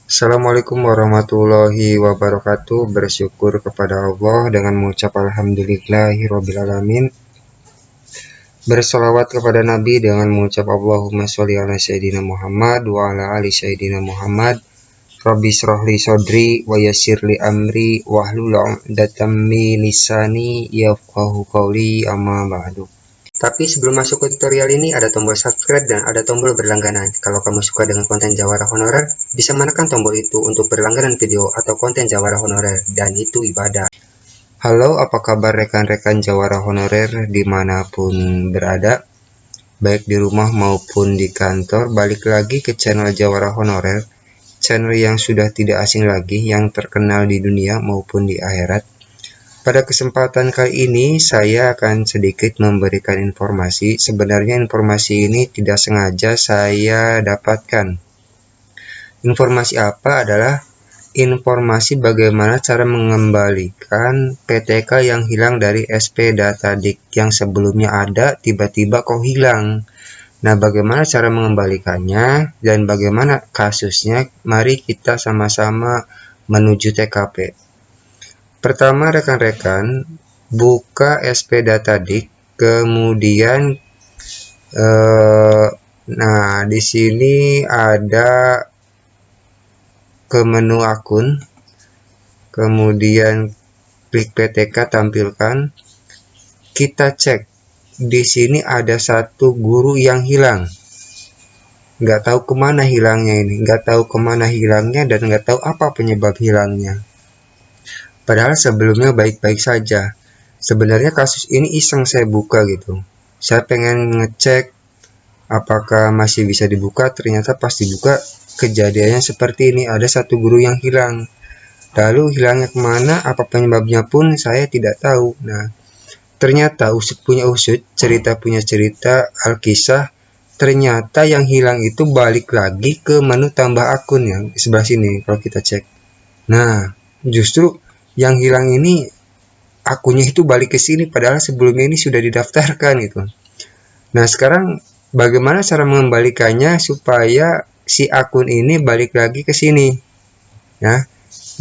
Assalamualaikum warahmatullahi wabarakatuh. Bersyukur kepada Allah dengan mengucap alhamdulillahirrabbilalamin. Bersolawat kepada Nabi dengan mengucap Allahumma sholli ala sayyidina Muhammad wa ala ali sayyidina Muhammad. Rabbi shrahli sodri wa yassirli amri wahlul 'uqdatam min lisani yafqahu qawli, amma ba'du. Tapi sebelum masuk ke tutorial ini, ada tombol subscribe dan ada tombol berlangganan. Kalau kamu suka dengan konten Jawara Honorer, bisa menekan tombol itu untuk berlangganan video atau konten Jawara Honorer, dan itu ibadah. Halo, apa kabar rekan-rekan Jawara Honorer dimanapun berada, baik di rumah maupun di kantor. Balik lagi ke channel Jawara Honorer, channel yang sudah tidak asing lagi, yang terkenal di dunia maupun di akhirat. Pada kesempatan kali ini saya akan sedikit memberikan informasi. Sebenarnya informasi ini tidak sengaja saya dapatkan. Informasi apa adalah informasi bagaimana cara mengembalikan PTK yang hilang dari SP Datadik yang sebelumnya ada tiba-tiba kok hilang. Nah, bagaimana cara mengembalikannya dan bagaimana kasusnya? Mari kita sama-sama menuju TKP. Pertama, rekan-rekan buka SP Datadik, kemudian nah di sini ada ke menu akun, kemudian klik PTK tampilkan. Kita cek di sini ada satu guru yang hilang. Nggak tahu kemana hilangnya ini, nggak tahu kemana hilangnya dan nggak tahu apa penyebab hilangnya. Padahal sebelumnya baik-baik saja. Sebenarnya kasus ini iseng saya buka gitu. Saya pengen ngecek apakah masih bisa dibuka. Ternyata pas dibuka kejadiannya seperti ini. Ada satu guru yang hilang. Lalu hilangnya kemana, apa penyebabnya pun saya tidak tahu. Nah, ternyata usut punya usut, cerita punya cerita, alkisah. Ternyata yang hilang itu balik lagi ke menu tambah akun yang di sebelah sini kalau kita cek. Nah, justru yang hilang ini akunnya itu balik ke sini padahal sebelumnya ini sudah didaftarkan itu. Nah, sekarang bagaimana cara mengembalikannya supaya si akun ini balik lagi ke sini? Ya,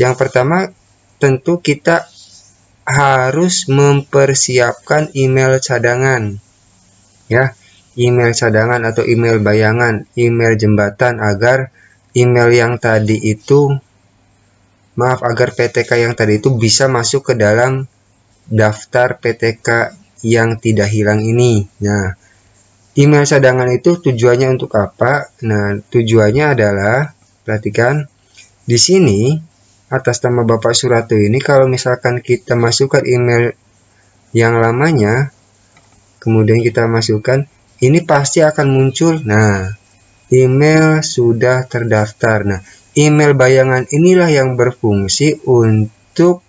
yang pertama tentu kita harus mempersiapkan email cadangan. Ya, email cadangan atau email bayangan, email jembatan agar email yang tadi itu agar PTK yang tadi itu bisa masuk ke dalam daftar PTK yang tidak hilang ini. Nah, email cadangan itu tujuannya untuk apa? Nah, tujuannya adalah, perhatikan, di sini atas nama Bapak Suratno ini, kalau misalkan kita masukkan email yang lamanya, kemudian kita masukkan, ini pasti akan muncul, nah, email sudah terdaftar. Nah, email bayangan inilah yang berfungsi untuk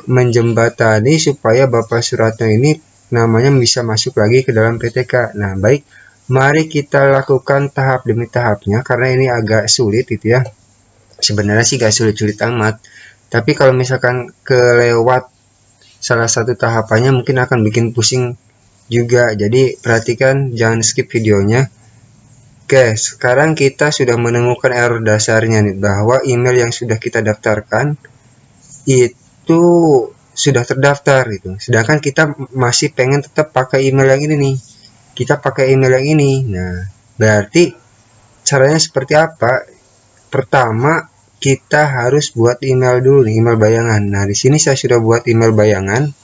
menjembatani supaya Bapak Suratno ini namanya bisa masuk lagi ke dalam PTK. Nah, baik, mari kita lakukan tahap demi tahapnya karena ini agak sulit gitu ya. Sebenarnya sih gak sulit-sulit amat, tapi kalau misalkan kelewat salah satu tahapannya mungkin akan bikin pusing juga. Jadi perhatikan, jangan skip videonya. Oke, sekarang kita sudah menemukan error dasarnya nih, bahwa email yang sudah kita daftarkan itu sudah terdaftar gitu. Sedangkan kita masih pengen tetap pakai email yang ini nih. Kita pakai email yang ini. Nah, berarti caranya seperti apa? Pertama, kita harus buat email dulu nih, email bayangan. Nah, di sini saya sudah buat email bayangan.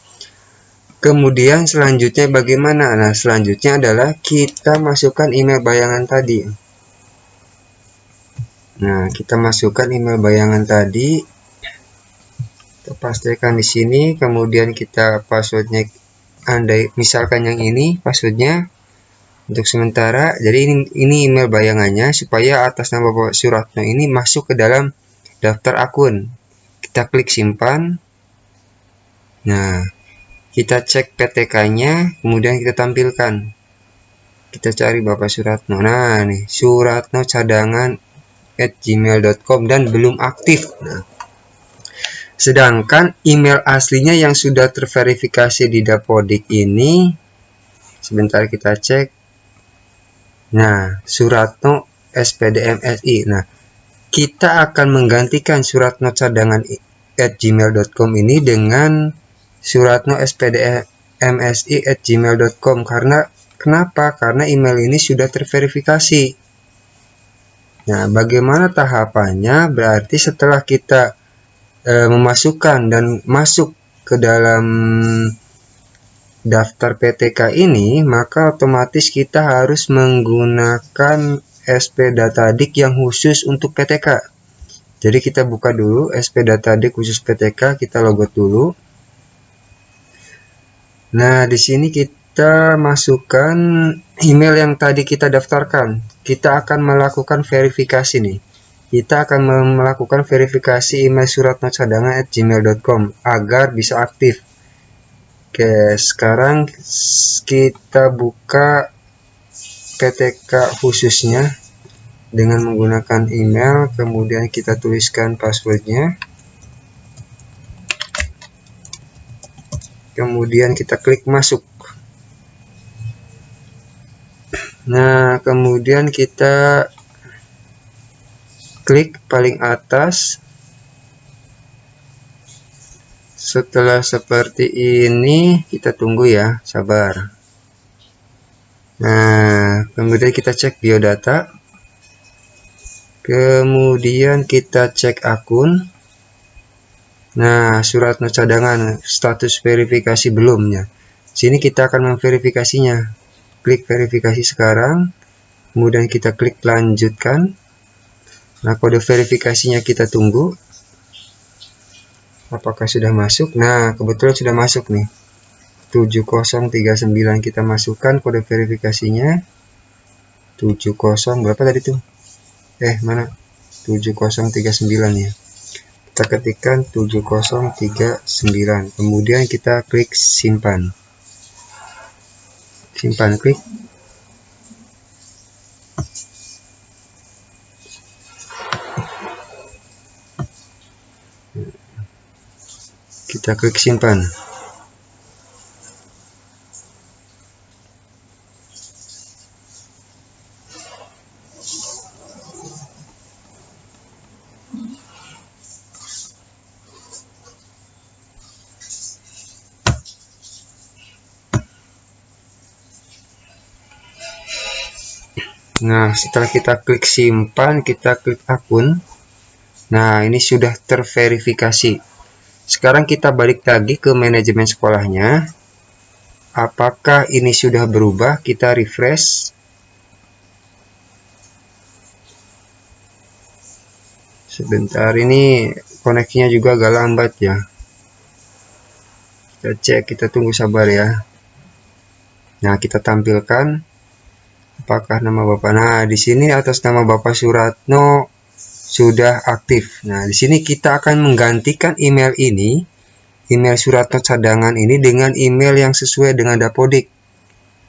Kemudian selanjutnya bagaimana? Nah, selanjutnya adalah kita masukkan email bayangan tadi. Nah, kita masukkan email bayangan tadi. Kita pastikan di sini. Kemudian kita passwordnya, andai misalkan yang ini passwordnya untuk sementara. Jadi ini email bayangannya supaya atas nama Bapak Suratno ini masuk ke dalam daftar akun. Kita klik simpan. Nah, kita cek PTK-nya, kemudian kita tampilkan. Kita cari Bapak Suratno. Nah, nih, Suratno cadangan@gmail.com dan belum aktif. Nah, sedangkan email aslinya yang sudah terverifikasi di Dapodik ini, sebentar kita cek. Nah, Suratno SPDMSI. Nah, kita akan menggantikan suratnocadangan@gmail.com ini dengan suratno.spdmsi@gmail.com. Kenapa? Karena email ini sudah terverifikasi. Nah, bagaimana tahapannya? Berarti setelah kita memasukkan dan masuk ke dalam daftar PTK ini, maka otomatis kita harus menggunakan SP Datadik yang khusus untuk PTK. Jadi kita buka dulu SP Datadik khusus PTK, kita logout dulu. Nah, di sini kita masukkan email yang tadi kita daftarkan. Kita akan melakukan verifikasi nih. Kita akan melakukan verifikasi email suratnocadangan@gmail.com agar bisa aktif. Oke, sekarang kita buka PTK khususnya dengan menggunakan email, kemudian kita tuliskan passwordnya, kemudian kita klik masuk. Nah, kemudian kita klik paling atas. Setelah seperti ini, kita tunggu ya, sabar. Nah, kemudian kita cek biodata. Kemudian kita cek akun. Nah, Suratno Cadangan, status verifikasi belumnya. Sini kita akan memverifikasinya. Klik verifikasi sekarang. Kemudian kita klik lanjutkan. Nah, kode verifikasinya kita tunggu. Apakah sudah masuk? Nah, kebetulan sudah masuk nih. 7039 kita masukkan kode verifikasinya. 70 berapa tadi tuh? Mana? 7039 ya. Kita ketikkan 7039. Kemudian kita klik simpan. Simpan, klik. Kita klik simpan. Nah, setelah kita klik simpan, kita klik akun. Nah, ini sudah terverifikasi. Sekarang kita balik lagi ke manajemen sekolahnya. Apakah ini sudah berubah? Kita refresh. Sebentar, ini koneksinya juga agak lambat ya. Kita cek, kita tunggu sabar ya. Nah, kita tampilkan apakah nama Bapak. Nah, di sini atas nama Bapak Suratno sudah aktif. Nah, di sini kita akan menggantikan email ini, email Suratno Cadangan ini dengan email yang sesuai dengan Dapodik,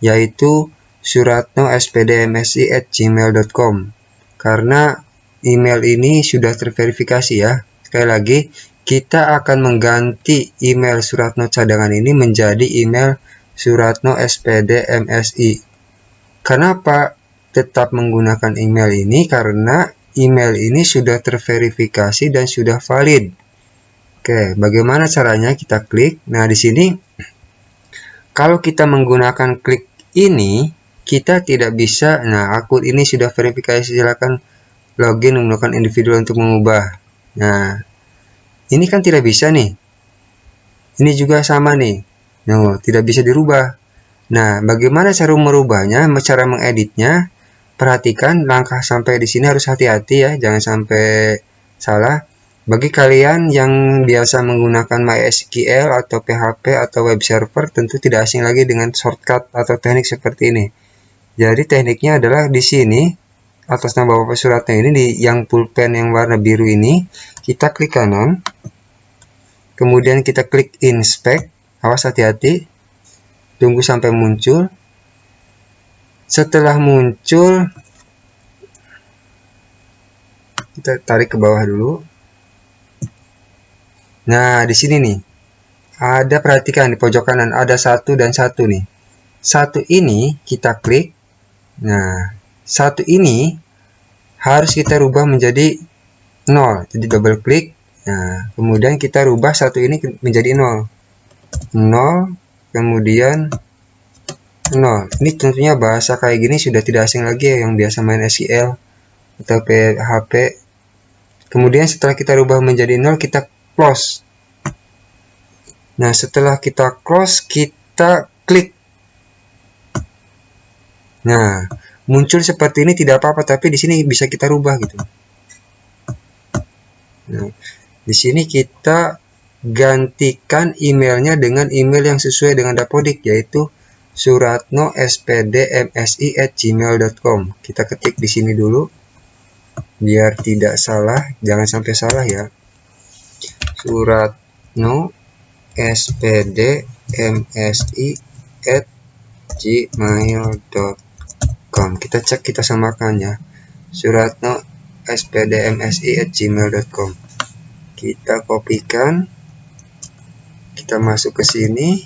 yaitu suratno.spdmsi@gmail.com. Karena email ini sudah terverifikasi ya. Sekali lagi, kita akan mengganti email Suratno Cadangan ini menjadi email suratno.spdmsi. Kenapa tetap menggunakan email ini? Karena email ini sudah terverifikasi dan sudah valid. Oke, bagaimana caranya? Kita klik. Nah, di sini kalau kita menggunakan klik ini, kita tidak bisa. Nah, akun ini sudah verifikasi, silakan login menggunakan individual untuk mengubah. Nah, ini kan tidak bisa nih. Ini juga sama nih. No, tidak bisa dirubah. Nah, bagaimana cara merubahnya? Cara mengeditnya? Perhatikan langkah sampai di sini harus hati-hati ya, jangan sampai salah. Bagi kalian yang biasa menggunakan MySQL atau PHP atau web server, tentu tidak asing lagi dengan shortcut atau teknik seperti ini. Jadi tekniknya adalah di sini atas nama Bapak Suratno ini, di yang pulpen yang warna biru ini, kita klik kanan, kemudian kita klik inspect. Awas, hati-hati, tunggu sampai muncul. Setelah muncul, kita tarik ke bawah dulu. Nah, di sini nih, ada, perhatikan di pojok kanan, ada 1 dan 1 nih. 1 ini kita klik. Nah, 1 ini harus kita rubah menjadi 0. Jadi double klik. Nah, kemudian kita rubah satu ini menjadi 0. 0, kemudian 0. Ini tentunya bahasa kayak gini sudah tidak asing lagi ya, yang biasa main SQL atau PHP. Kemudian setelah kita rubah menjadi 0, kita close. Nah, setelah kita close, kita klik. Nah, muncul seperti ini tidak apa-apa, tapi di sini bisa kita rubah gitu. Nah, di sini kita gantikan emailnya dengan email yang sesuai dengan Dapodik, yaitu suratno.spdmsi@gmail.com. Kita ketik di sini dulu biar tidak salah, jangan sampai salah ya. suratno.spdmsi@gmail.com. Kita cek, kita samakan ya. suratno.spdmsi@gmail.com. Kita kopikan, kita masuk ke sini,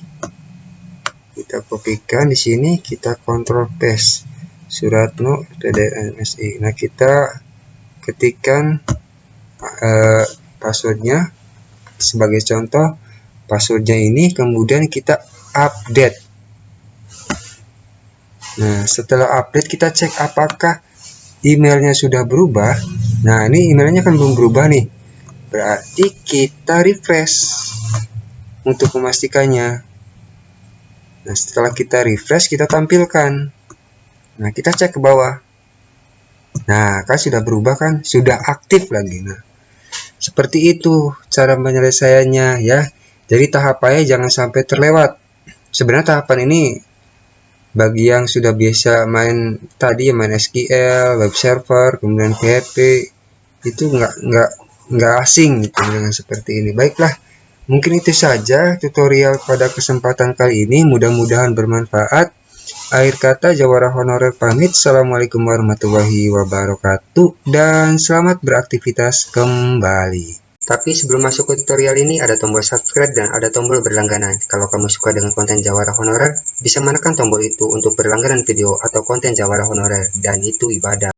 kita kopikan di sini, kita kontrol paste Suratno SPDMSI. Nah, kita ketikkan passwordnya. Sebagai contoh, passwordnya ini, kemudian kita update. Nah, setelah update kita cek apakah emailnya sudah berubah. Nah, ini emailnya kan belum berubah nih, berarti kita refresh untuk memastikannya. Nah, setelah kita refresh, kita tampilkan. Nah, kita cek ke bawah. Nah, kan sudah berubah kan, sudah aktif lagi. Nah, seperti itu cara penyelesaiannya ya. Jadi tahapannya jangan sampai terlewat. Sebenarnya tahapan ini bagi yang sudah biasa main tadi, main SQL, web server, kemudian PHP, itu nggak asing gitu dengan seperti ini. Baiklah, mungkin itu saja tutorial pada kesempatan kali ini. Mudah-mudahan bermanfaat. Akhir kata, Jawara Honorer pamit. Assalamualaikum warahmatullahi wabarakatuh, dan selamat beraktivitas kembali. Tapi sebelum masuk ke tutorial ini, ada tombol subscribe dan ada tombol berlangganan. Kalau kamu suka dengan konten Jawara Honorer, bisa menekan tombol itu untuk berlangganan video atau konten Jawara Honorer, dan itu ibadah.